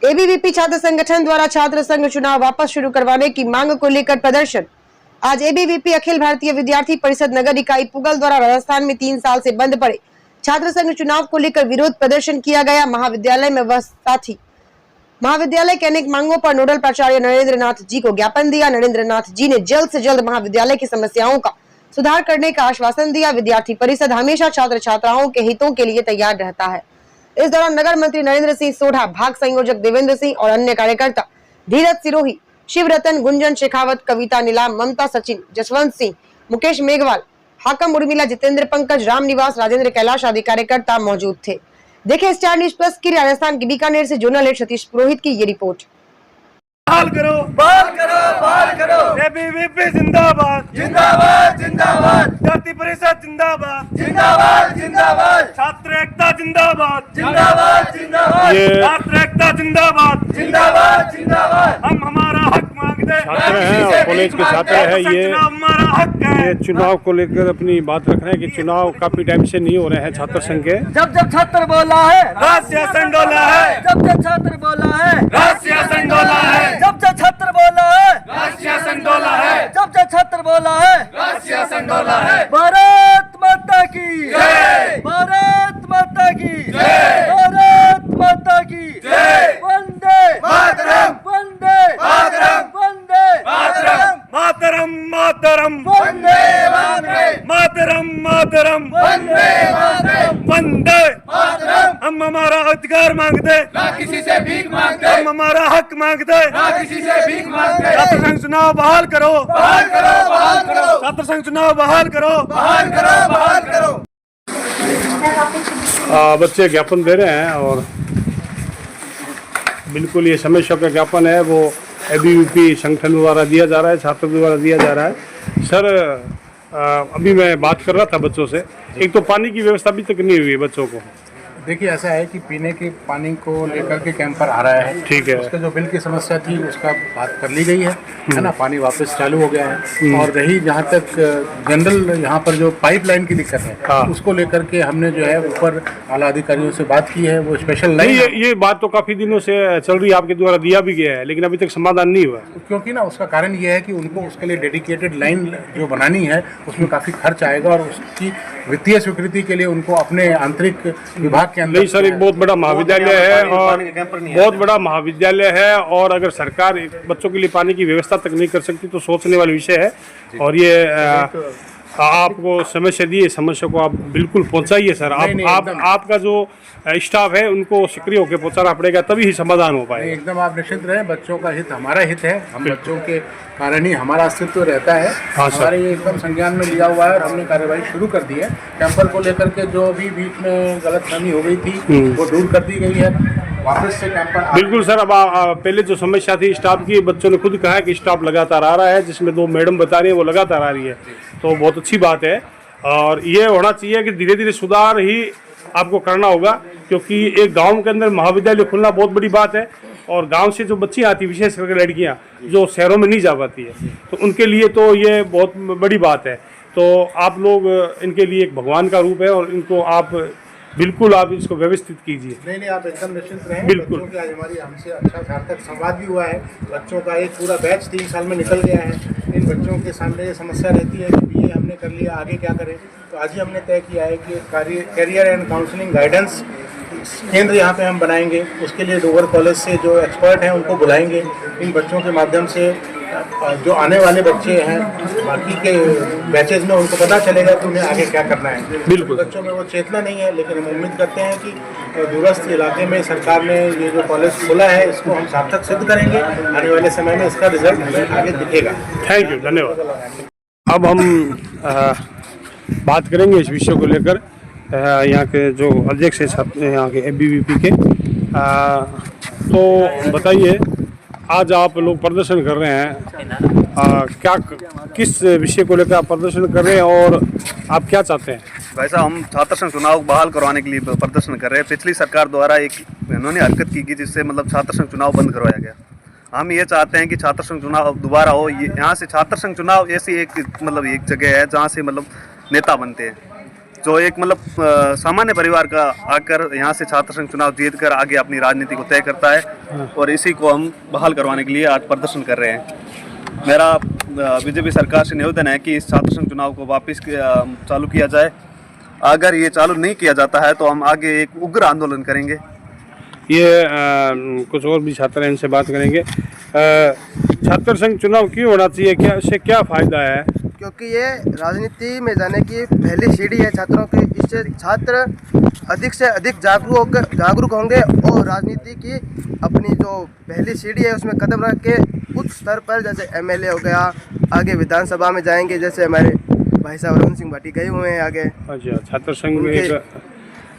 ABVP छात्र संगठन द्वारा छात्र संघ चुनाव वापस शुरू करवाने की मांग को लेकर प्रदर्शन। आज एबीवीपी अखिल भारतीय विद्यार्थी परिषद नगर इकाई पुगल द्वारा राजस्थान में 3 साल से बंद पड़े छात्र संघ चुनाव को लेकर विरोध प्रदर्शन किया गया। महाविद्यालय में वह साथी महाविद्यालय के अनेक मांगों पर नोडल प्राचार्य नरेंद्र नाथ जी को ज्ञापन दिया। नरेंद्र नाथ जी ने जल्द से जल्द महाविद्यालय की समस्याओं का सुधार करने का आश्वासन दिया। विद्यार्थी परिषद हमेशा छात्र छात्राओं के हितों के लिए तैयार रहता है। इस दौरान नगर मंत्री नरेंद्र सिंह सोढ़ा, भाग संयोजक देवेंद्र सिंह और अन्य कार्यकर्ता धीरज सिरोही, शिवरतन, गुंजन शेखावत, कविता नीलाम, ममता सचिन, जसवंत सिंह, मुकेश मेघवाल, हाकम उर्मिला, जितेंद्र पंकज, रामनिवास, राजेंद्र कैलाश आदि कार्यकर्ता मौजूद थे। देखिए स्टार न्यूज प्लस की राजस्थान के बीकानेर से जोनल हेड सतीश पुरोहित की ये रिपोर्ट। बहाल करो, बहाल करो, बहाल करो। एबीवीपी जिंदाबाद, जिंदाबाद, जिंदाबाद। विद्यार्थी परिषद जिंदाबाद, जिंदाबाद, जिंदाबाद। छात्र एकता जिंदाबाद, जिंदाबाद, जिंदाबाद। छात्र एकता जिंदाबाद, जिंदाबाद, जिंदाबाद। हम हमारा हक मांगते हैं। छात्र हैं और कॉलेज के छात्र हैं। ये हमारा हक है। ये चुनाव को लेकर अपनी बात रख रहे हैं कि चुनाव काफी टाइम से नहीं हो रहे हैं छात्र संघ के। जब छात्र बोला है राज शासन डोला है, जब छात्र बोला है राज शासन डोला है, जब छात्र बोला है राज शासन डोला है, जब छात्र बोला है राज शासन डोला है। भारत माता की जय, भारत माता की जय, भारत माता की जय। वंदे मातरम, वंदे मातरम, वंदे मातरम, मातरम, मातरम, वंदे मातरम, मातरम, मातरम, वंदे मातरम, वंदे मातरम। हम हमारा अधिकार मांगते, ना किसी से भीख मांगते, हम हमारा हक मांगते। ना किसी से भीख मांगते। छात्र संघ चुनाव बहाल करो, बहाल करो, बहाल करो, छात्र संघ चुनाव बहाल करो, बहाल करो, बहाल करो। बच्चे ज्ञापन दे रहे हैं और बिल्कुल ये समस्या का ज्ञापन है वो एबीवीपी संगठन द्वारा दिया जा रहा है, छात्र द्वारा दिया जा रहा है। सर अभी मैं बात कर रहा था बच्चों से, एक तो पानी की व्यवस्था अभी तक नहीं हुई है बच्चों को। देखिए ऐसा है कि पीने के पानी को लेकर के कैंप पर आ रहा है। ठीक है। उसका जो बिल की समस्या थी उसका बात कर ली गई है ना, पानी वापस चालू हो गया है। और रही जहाँ तक जनरल यहाँ पर जो पाइपलाइन की दिक्कत है, हाँ। उसको लेकर के हमने जो है ऊपर आला अधिकारियों से बात की है। वो स्पेशल नहीं, लाइन ये बात तो काफी दिनों से चल रही है, आपके द्वारा दिया भी गया है, लेकिन अभी तक समाधान नहीं हुआ। क्योंकि ना उसका कारण ये है कि उनको उसके लिए डेडिकेटेड लाइन जो बनानी है उसमें काफ़ी खर्च आएगा और उसकी वित्तीय स्वीकृति के लिए उनको अपने आंतरिक विभाग के अंदर। नहीं सर, एक बहुत बड़ा महाविद्यालय है और बहुत बड़ा महाविद्यालय है और अगर सरकार बच्चों के लिए पानी की व्यवस्था तक नहीं कर सकती तो सोचने वाला विषय है। और ये आपको समस्या दी है, समस्या को आप बिल्कुल पहुंचाइए सर। आपका जो स्टाफ है उनको सक्रिय होकर पहुंचाना पड़ेगा, तभी ही समाधान हो पाएगा। एकदम आप निश्चिंत रहें, बच्चों का हित हमारा हित है। हम बच्चों के कारण ही हमारा अस्तित्व रहता है। हाँ सर। हमारे ये एकदम संज्ञान में लिया हुआ है और हमने कार्यवाही शुरू कर दी है। कैंपर को लेकर के जो भी बीच में गलतफहमी हो गई थी वो दूर कर दी गई है। वापस से कैंपर बिल्कुल सर। अब पहले जो समस्या थी स्टाफ की, बच्चों ने खुद कहा है कि स्टाफ लगातार आ रहा है, जिसमें 2 मैडम बता रही है वो लगातार आ रही है, तो बहुत अच्छी बात है। और ये होना चाहिए कि धीरे धीरे सुधार ही आपको करना होगा, क्योंकि एक गांव के अंदर महाविद्यालय खुलना बहुत बड़ी बात है। और गांव से जो बच्चियां आती, विशेष करके लड़कियां जो शहरों में नहीं जा पाती है, तो उनके लिए तो ये बहुत बड़ी बात है। तो आप लोग इनके लिए एक भगवान का रूप है और इनको आप बिल्कुल आप इसको व्यवस्थित कीजिए। नहीं, आप एकदम निश्चिंत रहें। बिल्कुल। बच्चों की आज हमारी हमसे अच्छा सार्थक संवाद भी हुआ है। बच्चों का एक पूरा बैच 3 साल में निकल गया है। इन बच्चों के सामने ये समस्या रहती है कि बीए हमने कर लिया, आगे क्या करें। तो आज ही हमने तय किया है कि कैरियर एंड काउंसलिंग गाइडेंस केंद्र यहाँ पे हम बनाएंगे। उसके लिए डोगर कॉलेज से जो एक्सपर्ट हैं उनको बुलाएंगे। इन बच्चों के माध्यम से जो आने वाले बच्चे हैं बाकी के बैचेज में उनको पता चलेगा कि उन्हें आगे क्या करना है। बिल्कुल। बच्चों में वो चेतना नहीं है, लेकिन हम उम्मीद करते हैं कि दूरस्थ इलाके में सरकार ने ये जो कॉलेज खोला है इसको हम सार्थक सिद्ध करेंगे। आने वाले समय में इसका रिजल्ट हमें आगे दिखेगा। थैंक यू, धन्यवाद। अब हम बात करेंगे इस विषय को लेकर यहाँ के जो अध्यक्ष है छात्र यहाँ के एबीवीपी के। तो बताइए, आज आप लोग प्रदर्शन कर रहे हैं, क्या किस विषय को लेकर आप प्रदर्शन कर रहे हैं और आप क्या चाहते हैं? वैसा हम छात्र संघ चुनाव बहाल करवाने के लिए प्रदर्शन कर रहे हैं। पिछली सरकार द्वारा एक इन्होंने हरकत की जिससे मतलब छात्र संघ चुनाव बंद करवाया गया। हम ये चाहते हैं कि छात्र संघ चुनाव दोबारा हो। यहाँ से छात्र संघ चुनाव ऐसी एक मतलब एक जगह है जहाँ से मतलब नेता बनते हैं। जो एक मतलब सामान्य परिवार का आकर यहाँ से छात्र संघ चुनाव जीत कर आगे अपनी राजनीति को तय करता है और इसी को हम बहाल करवाने के लिए आज प्रदर्शन कर रहे हैं। मेरा बीजेपी सरकार से निवेदन है कि इस छात्र संघ चुनाव को वापस चालू किया जाए। अगर ये चालू नहीं किया जाता है तो हम आगे एक उग्र आंदोलन करेंगे। ये कुछ और भी छात्र हैं, इनसे बात करेंगे। छात्र संघ चुनाव क्यों होना चाहिए, क्या इससे क्या फायदा है? क्योंकि ये राजनीति में जाने की पहली सीढ़ी है छात्रों की। इससे छात्र अधिक से अधिक जागरूक होंगे और राजनीति की अपनी जो पहली सीढ़ी है उसमें कदम रख के उच्च स्तर पर, जैसे एमएलए हो गया, आगे विधानसभा में जाएंगे, जैसे हमारे भाई साहब अरुण सिंह भाटी गए हुए हैं आगे। अच्छा, छात्र संघ में एक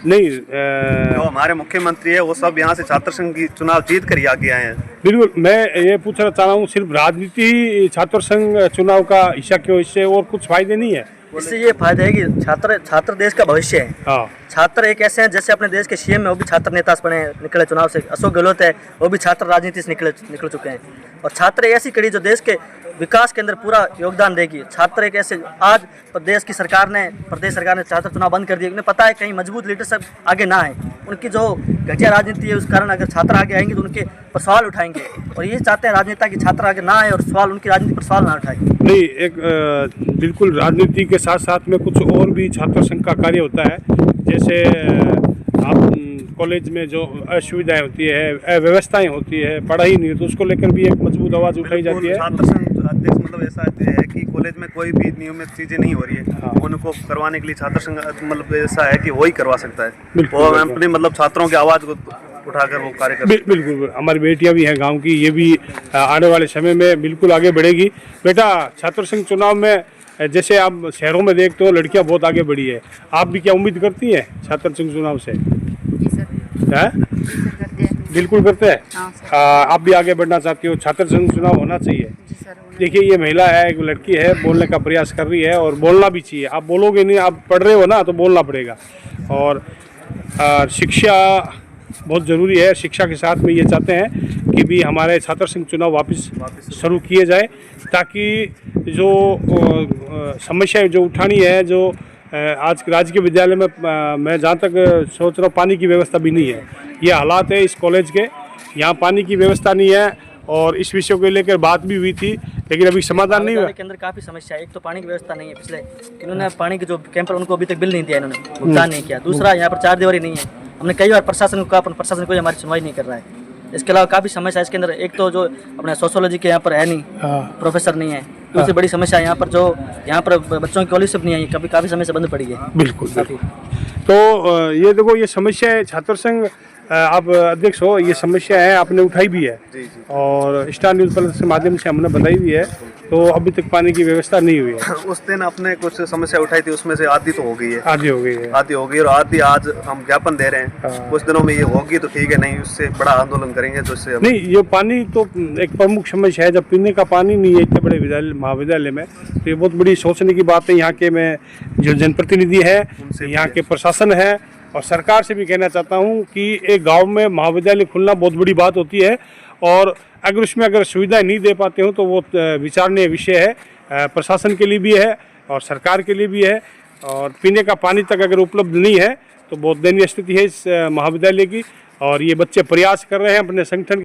नहीं जो हमारे मुख्यमंत्री है वो सब यहाँ से छात्र संघ की चुनाव जीत कर ही आगे आए हैं। बिल्कुल, मैं ये पूछना चाह रहा हूँ, सिर्फ राजनीति छात्र संघ चुनाव का हिस्सा क्यों, इससे और कुछ फायदे नहीं है? इससे ये फायदा है कि छात्र देश का भविष्य है। हाँ, छात्र एक ऐसे हैं, जैसे अपने देश के सीएम है वो भी छात्र नेता बने निकले चुनाव से। अशोक गहलोत है वो भी छात्र राजनीति से निकल चुके हैं। और छात्र एक ऐसी कड़ी जो देश के विकास के अंदर पूरा योगदान देगी। छात्र एक ऐसे, आज प्रदेश सरकार ने छात्र चुनाव बंद कर दिए। उन्हें पता है कहीं मजबूत लीडरशिप आगे ना है, उनकी जो घटिया राजनीति है उस कारण अगर छात्र आगे आएंगे तो उनके पर सवाल उठाएंगे। और ये चाहते हैं राजनेता की छात्र आगे ना आए और सवाल उनकी राजनीति पर सवाल ना उठाए। नहीं, एक बिल्कुल राजनीति के साथ साथ में कुछ और भी छात्र संघ का कार्य होता है। जैसे आप कॉलेज में जो असुविधाएं होती है, अव्यवस्थाएं होती है, पढ़ाई नहीं होती, उसको लेकर भी एक मजबूत आवाज़ उठाई जाती है। छात्र संघ अध्यक्ष मतलब ऐसा है कि कॉलेज में कोई भी नियमित चीजें नहीं हो रही है, हाँ। उनको करवाने के लिए छात्र संघ मतलब ऐसा है कि वही करवा सकता है। बिल्कुल, वो अपनी मतलब छात्रों की आवाज को उठाकर वो कार्य कर बिल्कुल, हमारी बेटियां भी हैं गांव की, ये भी आने वाले समय में बिल्कुल आगे बढ़ेगी। बेटा, छात्र संघ चुनाव में जैसे आप शहरों में देखते हो लड़कियां बहुत आगे बढ़ी है, आप भी क्या उम्मीद करती हैं छात्र संघ चुनाव से? हैं? बिल्कुल करते हैं। आप भी आगे बढ़ना चाहती हो, छात्र संघ चुनाव होना चाहिए। देखिए, ये महिला है, एक लड़की है, बोलने का प्रयास कर रही है और बोलना भी चाहिए। आप बोलोगे नहीं, आप पढ़ रहे हो ना, तो बोलना पड़ेगा। और शिक्षा बहुत ज़रूरी है। शिक्षा के साथ में ये चाहते हैं कि भी हमारे छात्र संघ चुनाव वापस शुरू किए जाए, ताकि जो समस्याएं जो उठानी है, जो आज राजकीय विद्यालय में मैं जहाँ तक सोच रहा हूँ पानी की व्यवस्था भी नहीं है। ये हालात है इस कॉलेज के, यहाँ पानी की व्यवस्था नहीं है और इस विषय को लेकर बात भी हुई थी, लेकिन अभी समाधान नहीं हुआ। के अंदर काफी समस्या है। एक तो पानी की व्यवस्था नहीं है, पिछले इन्होंने पानी के जो कैंपर उनको अभी तक बिल नहीं दिया, इन्होंने भुगतान नहीं किया। दूसरा, यहाँ पर चार दीवारी नहीं है। हमने कई बार प्रशासन को कहा, प्रशासन कोई हमारी सुनवाई नहीं कर रहा है। इसके अलावा काफी समस्या है इसके अंदर। एक तो जो अपने सोशियोलॉजी के यहाँ पर है नहीं, प्रोफेसर नहीं है। दूसरी बड़ी समस्या यहाँ पर जो यहाँ पर बच्चों की स्कॉलरशिप नहीं आई, काफी समय से बंद पड़ी है। बिल्कुल। तो ये देखो, ये समस्या है। छात्र संघ आप अध्यक्ष हो, ये समस्या है, आपने उठाई भी है और स्टार न्यूज़ प्लस के माध्यम से हमने बताई भी है। तो अभी तक पानी की व्यवस्था नहीं हुई है। उस दिन आपने कुछ समस्या उठाई थी, उसमें से आधी तो हो गई है। आधी हो गई और आधी आज हम ज्ञापन दे रहे हैं। कुछ दिनों में ये होगी तो ठीक है, नहीं उससे बड़ा आंदोलन करेंगे। जिससे नहीं, ये पानी तो एक प्रमुख समस्या है। जब पीने का पानी नहीं है इतने बड़े महाविद्यालय में, तो ये बहुत बड़ी सोचने की बात है। यहाँ के मैं जो जनप्रतिनिधि है, यहाँ के प्रशासन है और सरकार से भी कहना चाहता हूँ कि एक गांव में महाविद्यालय खुलना बहुत बड़ी बात होती है और अगर उसमें सुविधाएं नहीं दे पाते हो तो वो विचारणीय विषय है। प्रशासन के लिए भी है और सरकार के लिए भी है। और पीने का पानी तक अगर उपलब्ध नहीं है तो बहुत दयनीय स्थिति है इस महाविद्यालय की। और ये बच्चे प्रयास कर रहे हैं अपने संगठन